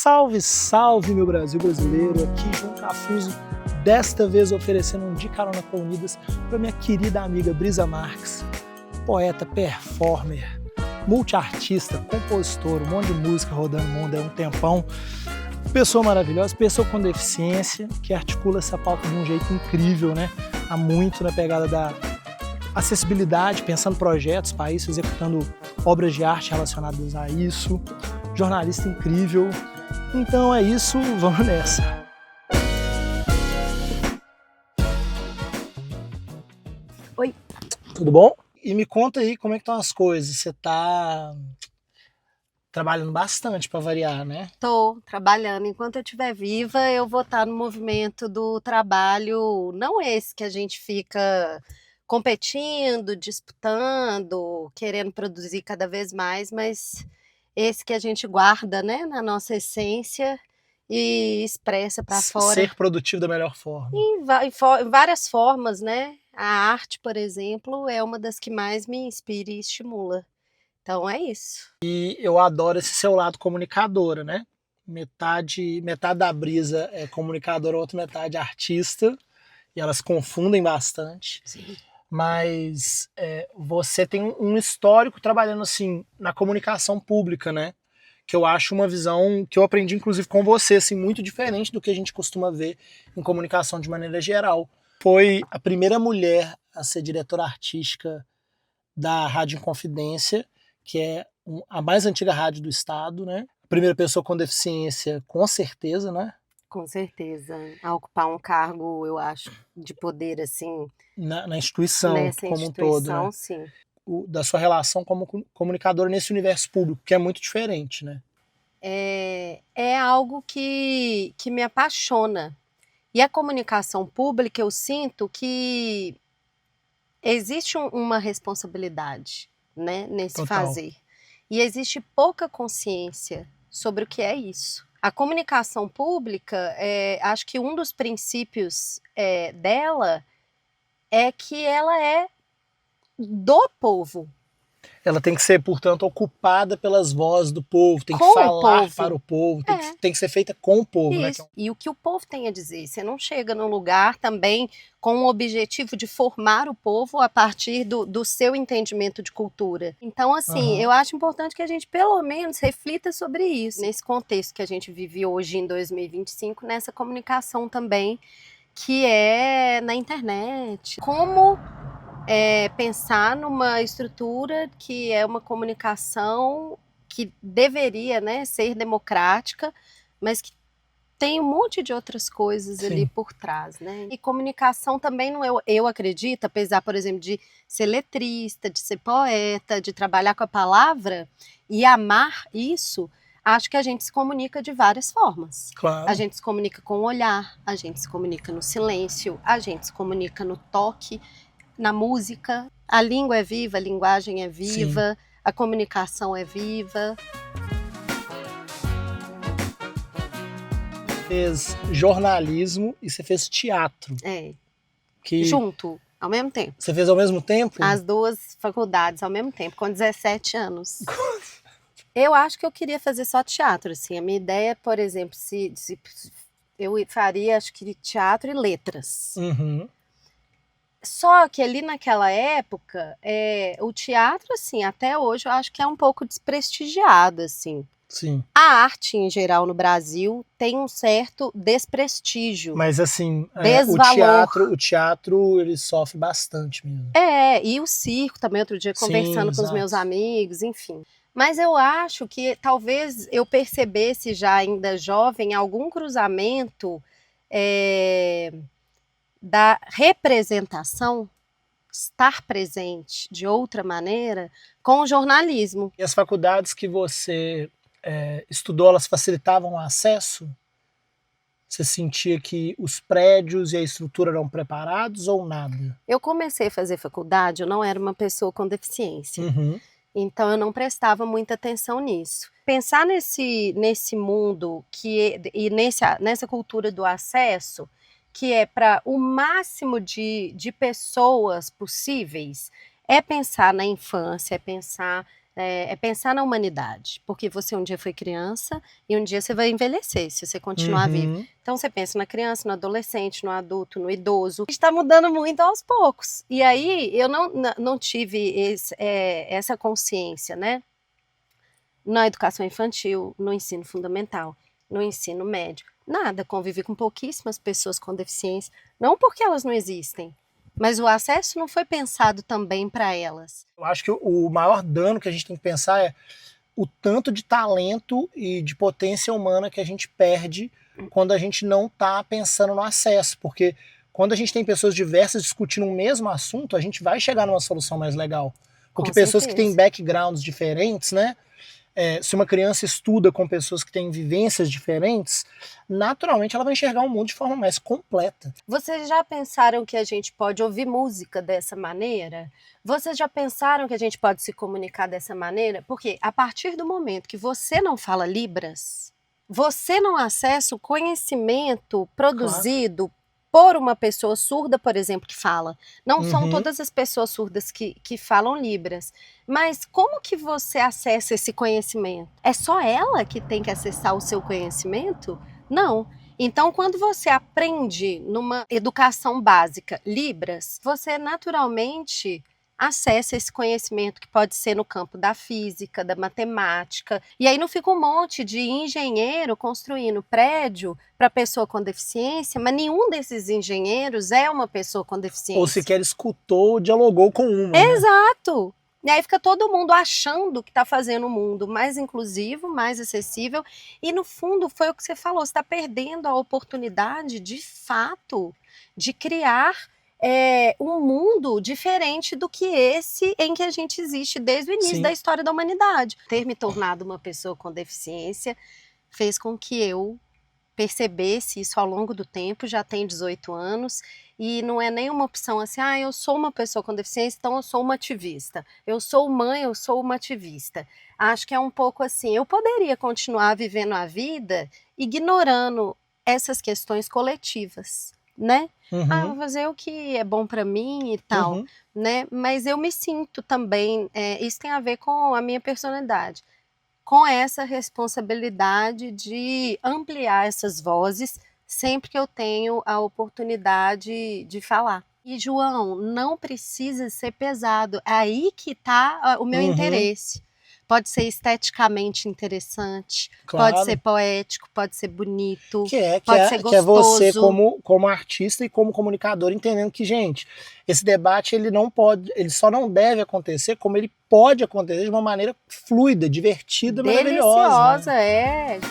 Salve, salve, meu Brasil brasileiro, aqui João Cafuso, desta vez oferecendo um de carona com Unidas para minha querida amiga Brisa Marques, poeta, performer, multiartista, compositor, um monte de música rodando o mundo há um tempão, pessoa maravilhosa, pessoa com deficiência, que articula essa pauta de um jeito incrível, né? Há muito na pegada da acessibilidade, pensando projetos para isso, executando obras de arte relacionadas a isso, jornalista incrível. Então é isso, vamos nessa. Oi. Tudo bom? E me conta aí como é que estão as coisas. Você tá trabalhando bastante para variar, né? Tô trabalhando. Enquanto eu estiver viva, eu vou estar no movimento do trabalho, não esse que a gente fica competindo, disputando, querendo produzir cada vez mais, mas esse que a gente guarda, né, na nossa essência e expressa para fora. Ser produtivo da melhor forma. Em várias formas, né? A arte, por exemplo, é uma das que mais me inspira e estimula. Então é isso. E eu adoro esse seu lado comunicadora, né? Metade da Brisa é comunicadora, a outra metade é artista. E elas confundem bastante. Sim. Mas você tem um histórico trabalhando assim na comunicação pública, né? Que eu acho uma visão que eu aprendi inclusive com você, assim, muito diferente do que a gente costuma ver em comunicação de maneira geral. Foi a primeira mulher a ser diretora artística da Rádio Inconfidência, que é a mais antiga rádio do estado, né? A primeira pessoa com deficiência, com certeza, né? Com certeza. A ocupar um cargo, eu acho, de poder, assim, Na instituição nessa como um todo, né? sim. Da sua relação como comunicador nesse universo público, que é muito diferente, né? É algo que me apaixona. E a comunicação pública, eu sinto que existe uma responsabilidade, né, nesse Total. fazer. E existe pouca consciência sobre o que é isso. A comunicação pública, acho que um dos princípios dela é que ela é do povo. Ela tem que ser, portanto, ocupada pelas vozes do povo, tem Com que falar o povo. para o povo, tem que ser feita com o povo, Isso. né? E o que o povo tem a dizer. Você não chega num lugar também com o objetivo de formar o povo a partir do seu entendimento de cultura. Então, assim, eu acho importante que a gente, pelo menos, reflita sobre isso. Nesse contexto que a gente vive hoje, em 2025, nessa comunicação também, que é na internet. Como pensar numa estrutura que é uma comunicação que deveria, né, ser democrática, mas que tem um monte de outras coisas Sim. ali por trás, né? E comunicação também não eu acredito, apesar, por exemplo, de ser letrista, de ser poeta, de trabalhar com a palavra e amar isso, acho que a gente se comunica de várias formas. Claro. A gente se comunica com o olhar, a gente se comunica no silêncio, a gente se comunica no toque, na música. A língua é viva, a linguagem é viva, sim, a comunicação é viva. Fez jornalismo e você fez teatro. Junto, ao mesmo tempo. Você fez ao mesmo tempo? As duas faculdades ao mesmo tempo, com 17 anos. Eu acho que eu queria fazer só teatro, assim. A minha ideia, por exemplo, se eu faria, acho que teatro e letras. Só que ali naquela época, o teatro, assim, até hoje eu acho que é um pouco desprestigiado, assim. Sim. A arte, em geral, no Brasil, tem um certo desprestígio. Mas, assim, desvalor. o teatro, ele sofre bastante mesmo. E o circo também, outro dia, conversando com os meus amigos, enfim. Mas eu acho que talvez eu percebesse já ainda jovem algum cruzamento da representação, estar presente de outra maneira, com o jornalismo. E as faculdades que você estudou, elas facilitavam o acesso? Você sentia que os prédios e a estrutura eram preparados ou nada? Eu comecei a fazer faculdade, eu não era uma pessoa com deficiência. Então eu não prestava muita atenção nisso. Pensar nesse mundo e nessa cultura do acesso, que é para o máximo de pessoas possíveis, é pensar na infância, é pensar É pensar na humanidade, porque você um dia foi criança e um dia você vai envelhecer, se você continuar vivo. Então você pensa na criança, no adolescente, no adulto, no idoso. Está mudando muito aos poucos. E aí eu não tive essa consciência, né? Na educação infantil, no ensino fundamental, no ensino médio. Nada, convivi com pouquíssimas pessoas com deficiência, não porque elas não existem, mas o acesso não foi pensado também para elas. Eu acho que o maior dano que a gente tem que pensar é o tanto de talento e de potência humana que a gente perde quando a gente não está pensando no acesso, porque quando a gente tem pessoas diversas discutindo o mesmo assunto, a gente vai chegar numa solução mais legal. Porque Com pessoas certeza. que têm backgrounds diferentes, né? Se uma criança estuda com pessoas que têm vivências diferentes, naturalmente ela vai enxergar o mundo de forma mais completa. Vocês já pensaram que a gente pode ouvir música dessa maneira? Vocês já pensaram que a gente pode se comunicar dessa maneira? Porque a partir do momento que você não fala Libras, você não acessa o conhecimento produzido por uma pessoa surda, por exemplo, que fala. Não são todas as pessoas surdas que falam Libras. Mas como que você acessa esse conhecimento? É só ela que tem que acessar o seu conhecimento? Não. Então, quando você aprende numa educação básica Libras, você naturalmente acessa esse conhecimento que pode ser no campo da física, da matemática, e aí não fica um monte de engenheiro construindo prédio para pessoa com deficiência, mas nenhum desses engenheiros é uma pessoa com deficiência. Ou sequer escutou ou dialogou com uma. Exato! Né? E aí fica todo mundo achando que está fazendo o mundo mais inclusivo, mais acessível, e no fundo foi o que você falou, você está perdendo a oportunidade, de fato, de criar um mundo diferente do que esse em que a gente existe desde o início da história da humanidade. Ter me tornado uma pessoa com deficiência fez com que eu percebesse isso ao longo do tempo, já tenho 18 anos, e não é nenhuma opção assim, eu sou uma pessoa com deficiência, então eu sou uma ativista. Eu sou mãe, eu sou uma ativista. Acho que é um pouco assim, eu poderia continuar vivendo a vida ignorando essas questões coletivas, né? Vou fazer o que é bom para mim e tal, né? Mas eu me sinto também, isso tem a ver com a minha personalidade, com essa responsabilidade de ampliar essas vozes sempre que eu tenho a oportunidade de falar. E, João, não precisa ser pesado. É aí que está o meu interesse. Pode ser esteticamente interessante, pode ser poético, pode ser bonito, pode ser gostoso. Que é você como artista e como comunicador entendendo que, gente, esse debate ele só não deve acontecer como ele pode acontecer de uma maneira fluida, divertida, maravilhosa. Deliciosa,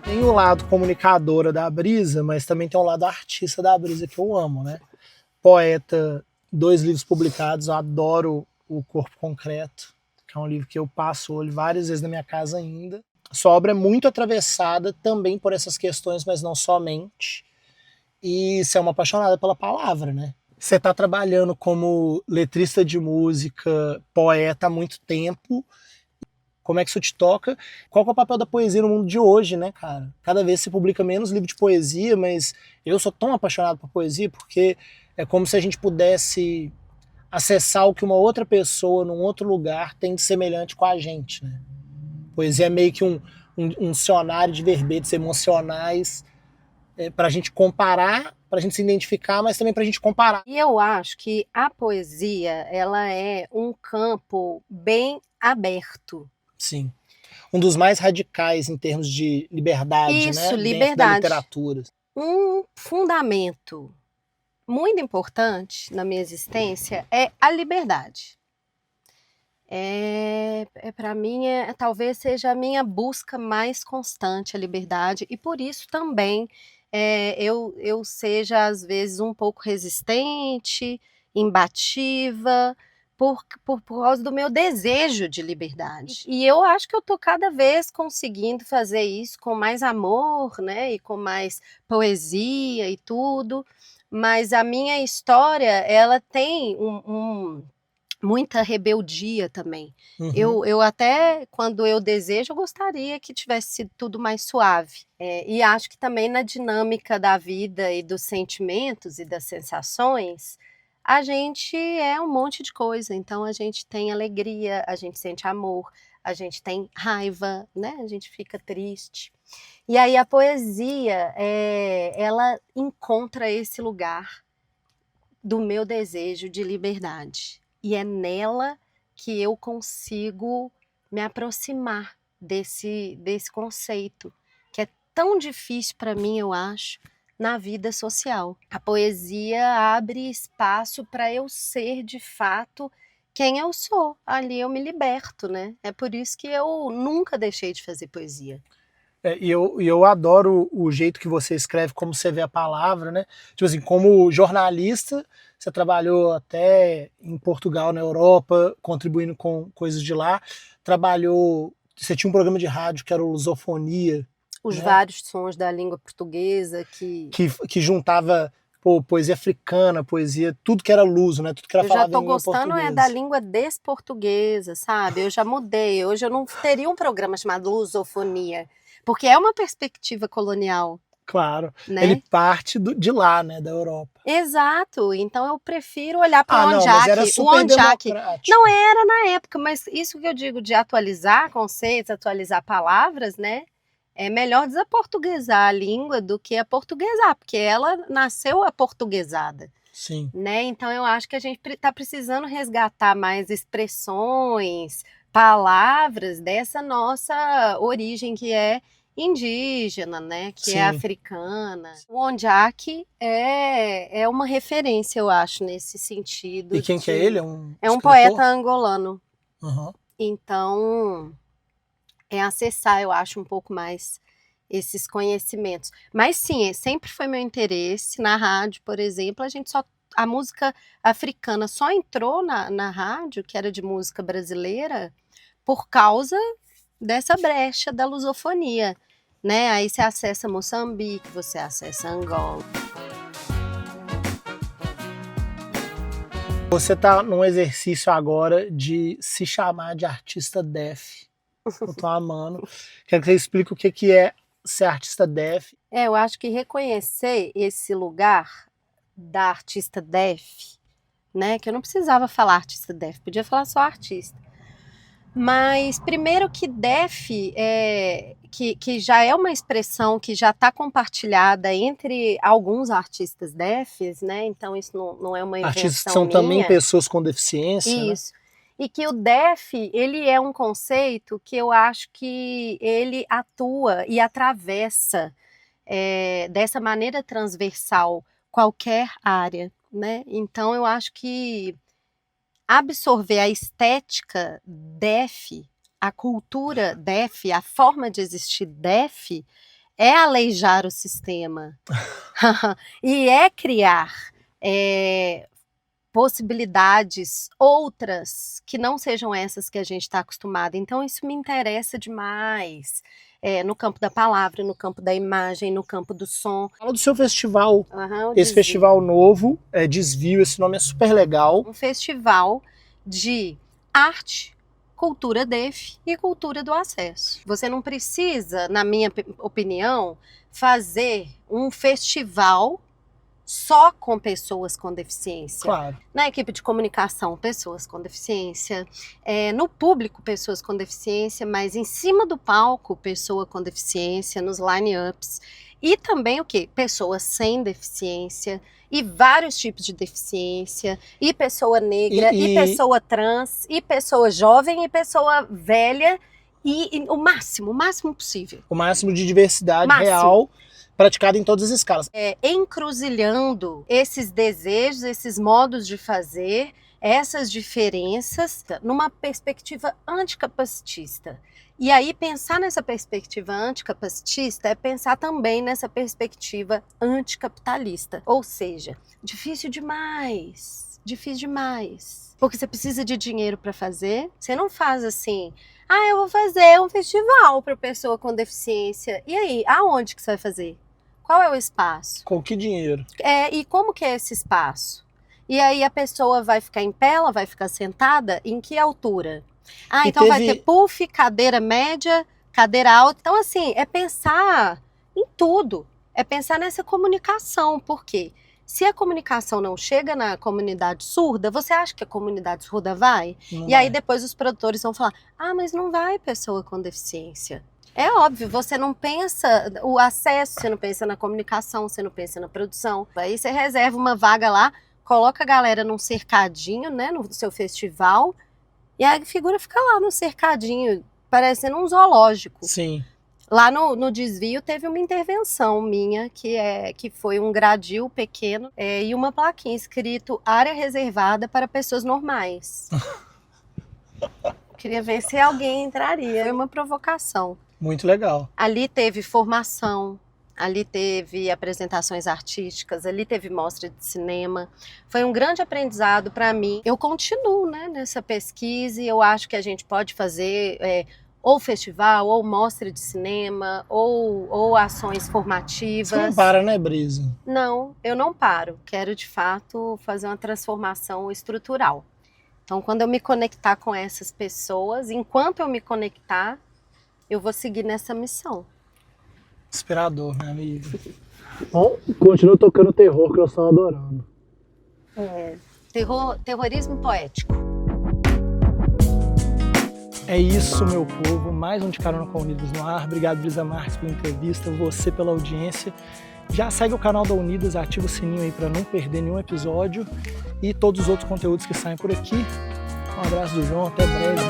Tem o lado comunicadora da Brisa, mas também tem o lado artista da Brisa que eu amo, né? Poeta, 2 livros publicados, eu adoro O Corpo Concreto, que é um livro que eu passo o olho várias vezes na minha casa ainda. Sua obra é muito atravessada também por essas questões, mas não somente. E você é uma apaixonada pela palavra, né? Você está trabalhando como letrista de música, poeta há muito tempo. Como é que isso te toca? Qual que é o papel da poesia no mundo de hoje, né, cara? Cada vez se publica menos livro de poesia, mas eu sou tão apaixonado por poesia porque é como se a gente pudesse acessar o que uma outra pessoa num outro lugar tem de semelhante com a gente, né? Poesia é meio que um dicionário de verbetes emocionais para a gente comparar, para a gente se identificar, mas também para a gente comparar. E eu acho que a poesia, ela é um campo bem aberto. Sim. Um dos mais radicais em termos de liberdade, Isso, né? liberdade. Dentro da literatura. Um fundamento muito importante na minha existência é a liberdade. Para mim, talvez seja a minha busca mais constante, a liberdade, e por isso também eu seja, às vezes, um pouco resistente, imbativa, por causa do meu desejo de liberdade. E eu acho que eu estou cada vez conseguindo fazer isso com mais amor, né, e com mais poesia e tudo, mas a minha história, ela tem muita rebeldia também. Eu até, quando eu desejo, eu gostaria que tivesse sido tudo mais suave. E acho que também na dinâmica da vida e dos sentimentos e das sensações, a gente é um monte de coisa. Então a gente tem alegria, a gente sente amor, a gente tem raiva, né? A gente fica triste. E aí a poesia, ela encontra esse lugar do meu desejo de liberdade. E é nela que eu consigo me aproximar desse conceito, que é tão difícil para mim, eu acho, na vida social. A poesia abre espaço para eu ser, de fato, quem eu sou. Ali eu me liberto, né? É por isso que eu nunca deixei de fazer poesia. E eu adoro o jeito que você escreve, como você vê a palavra, né? Tipo assim, como jornalista, você trabalhou até em Portugal, na Europa, contribuindo com coisas de lá. Você tinha um programa de rádio que era o Lusofonia. Os né? vários sons da língua portuguesa que juntava poesia africana, poesia, tudo que era luso, né? Tudo que era Eu já falado em tô língua gostando portuguesa. da língua desportuguesa, sabe? Eu já mudei. Hoje eu não teria um programa chamado Lusofonia, porque é uma perspectiva colonial. Claro. Né? Ele parte de lá, né? Da Europa. Exato. Então eu prefiro olhar para o não, mas era Onjak. super democrático. Não era na época, mas isso que eu digo de atualizar conceitos, atualizar palavras, né? É melhor desaportuguesar a língua do que aportuguesar, porque ela nasceu aportuguesada. Sim. Né? Então eu acho que a gente está precisando resgatar mais expressões, palavras dessa nossa origem que é indígena, né? Que Sim. é africana. O Onjak é uma referência, eu acho, nesse sentido. E quem que é ele? É um poeta angolano. Uhum. Então, é acessar, eu acho, um pouco mais esses conhecimentos. Mas sim, sempre foi meu interesse. Na rádio, por exemplo, a música africana só entrou na rádio, que era de música brasileira, por causa dessa brecha da lusofonia. Né? Aí você acessa Moçambique, você acessa Angola. Você está num exercício agora de se chamar de artista deaf. Eu tô amando. Quero que você explique o que é ser artista deaf. Eu acho que reconhecer esse lugar da artista deaf, né? Que eu não precisava falar artista deaf, podia falar só artista. Mas primeiro que deaf que já é uma expressão que já está compartilhada entre alguns artistas deafs, né? Então isso não é uma invenção artistas que são minha. Também pessoas com deficiência. Isso. Né? E que o deaf, ele é um conceito que eu acho que ele atua e atravessa dessa maneira transversal qualquer área, né? Então eu acho que absorver a estética deaf, a cultura deaf, a forma de existir deaf, é aleijar o sistema. E é criar possibilidades outras que não sejam essas que a gente está acostumado. Então isso me interessa demais. No campo da palavra, no campo da imagem, no campo do som. Fala do seu festival. Esse festival novo, Desvio, esse nome é super legal. Um festival de arte, cultura deaf e cultura do acesso. Você não precisa, na minha opinião, fazer um festival só com pessoas com deficiência. Claro. Na equipe de comunicação, pessoas com deficiência. No público, pessoas com deficiência, mas em cima do palco, pessoa com deficiência, nos line-ups. E também o quê? Pessoas sem deficiência, e vários tipos de deficiência, e pessoa negra, e pessoa trans, e pessoa jovem, e pessoa velha, e o máximo possível. O máximo de diversidade real praticada em todas as escalas. Encruzilhando esses desejos, esses modos de fazer, essas diferenças, numa perspectiva anticapacitista. E aí pensar nessa perspectiva anticapacitista é pensar também nessa perspectiva anticapitalista. Ou seja, difícil demais. Porque você precisa de dinheiro para fazer. Você não faz assim, eu vou fazer um festival para pessoa com deficiência. E aí, aonde que você vai fazer? Qual é o espaço? Com que dinheiro? E como que é esse espaço? E aí a pessoa vai ficar em pé, ela vai ficar sentada? Em que altura? Então vai ter puff, cadeira média, cadeira alta. Então, assim, é pensar em tudo. É pensar nessa comunicação. Por quê? Se a comunicação não chega na comunidade surda, você acha que a comunidade surda vai? Não E aí vai. depois os produtores vão falar, mas não vai pessoa com deficiência. É óbvio, você não pensa o acesso, você não pensa na comunicação, você não pensa na produção. Aí você reserva uma vaga lá, coloca a galera num cercadinho, né, no seu festival, e a figura fica lá no cercadinho, parecendo um zoológico. Sim. Lá no desvio teve uma intervenção minha, que foi um gradil pequeno e uma plaquinha escrito área reservada para pessoas normais. Queria ver se alguém entraria. Foi uma provocação. Muito legal. Ali teve formação, ali teve apresentações artísticas, ali teve mostra de cinema. Foi um grande aprendizado para mim. Eu continuo, né, nessa pesquisa e eu acho que a gente pode fazer ou festival, ou mostra de cinema, ou ações formativas. Você não para, né, Brisa? Não, eu não paro. Quero, de fato, fazer uma transformação estrutural. Então, quando eu me conectar com essas pessoas, enquanto eu me conectar, eu vou seguir nessa missão. Inspirador, minha amiga. Bom, continua tocando terror que nós estamos adorando. Terrorismo poético. É isso, meu povo. Mais um De Carona com Unidas no ar. Obrigado, Brisa Marques, pela entrevista. Você pela audiência. Já segue o canal da Unidas, ativa o sininho aí para não perder nenhum episódio. E todos os outros conteúdos que saem por aqui. Um abraço do João, até breve.